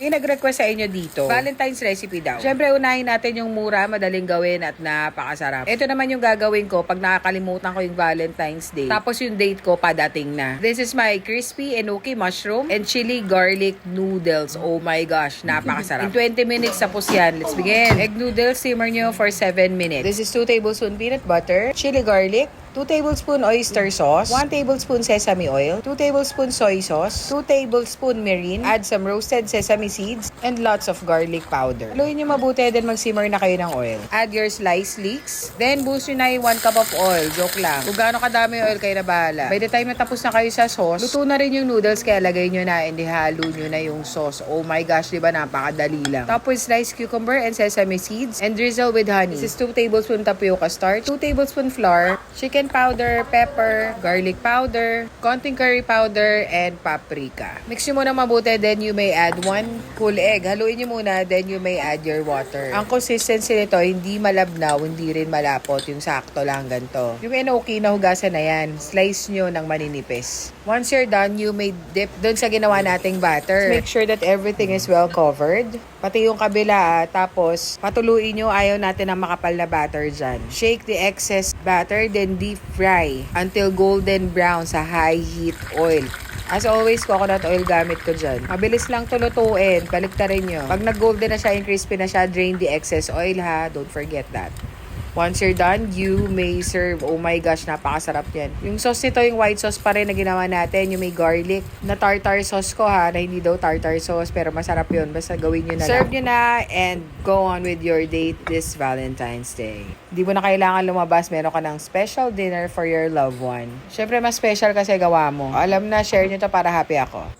Yung nag-request sa inyo dito, Valentine's recipe daw. Siyempre, unahin natin yung mura, madaling gawin at napakasarap. Ito naman yung gagawin ko pag nakakalimutan ko yung Valentine's Day. Tapos yung date ko padating na. This is my crispy enoki mushroom and chili garlic noodles. Oh my gosh, napakasarap. In 20 minutes tapos yan. Let's begin. Egg noodles, simmer nyo for 7 minutes. This is 2 tablespoon peanut butter, chili garlic, 2 tablespoon oyster sauce, 1 tablespoon sesame oil, 2 tablespoon soy sauce, 2 tablespoon mirin, add some roasted sesame seeds, and lots of garlic powder. Haluin nyo mabuti, then mag-simmer na kayo ng oil. Add your sliced leeks, then boost nyo na yung 1 cup of oil. Joke lang. Kung gaano kadami oil, kayo na bahala. By the time na tapos na kayo sa sauce, luto na rin yung noodles, kaya lagay nyo na and ihalo nyo na yung sauce. Oh my gosh, diba napakadali lang. Top with sliced cucumber and sesame seeds, and drizzle with honey. This is 2 tablespoon tapioca starch, 2 tablespoon flour, chicken powder, pepper, garlic powder, konting curry powder, and paprika. Mix nyo muna mabuti, then you may add 1 whole egg. Haluin nyo muna, then you may add your water. Ang consistency nito, hindi malabnaw, hindi rin malapot. Yung sakto lang ganito. Yung enoki na hugasan na yan, slice nyo ng maninipis. Once you're done, you may dip dun sa ginawa nating batter. Make sure that everything is well covered. Pati yung kabila, tapos patuluin nyo, ayaw natin ng makapal na batter dyan. Shake the excess batter, then deep fry until golden brown sa high heat oil. As always, coconut oil gamit ko dyan. Mabilis lang tulutuin, baliktarin nyo. Pag nag-golden na siya, yung crispy na siya, drain the excess oil ha. Don't forget that. Once you're done, you may serve. Oh my gosh, napakasarap yan. Yung sauce nito, yung white sauce pa rin na ginawa natin. Yung may garlic na tartar sauce ko ha, na hindi daw tartar sauce, pero masarap yun. Basta gawin nyo na serve nyo na and go on with your date this Valentine's Day. Hindi mo na kailangan lumabas. Meron ka ng special dinner for your loved one. Syempre, mas special kasi gawa mo. Alam na, share nyo to para happy ako.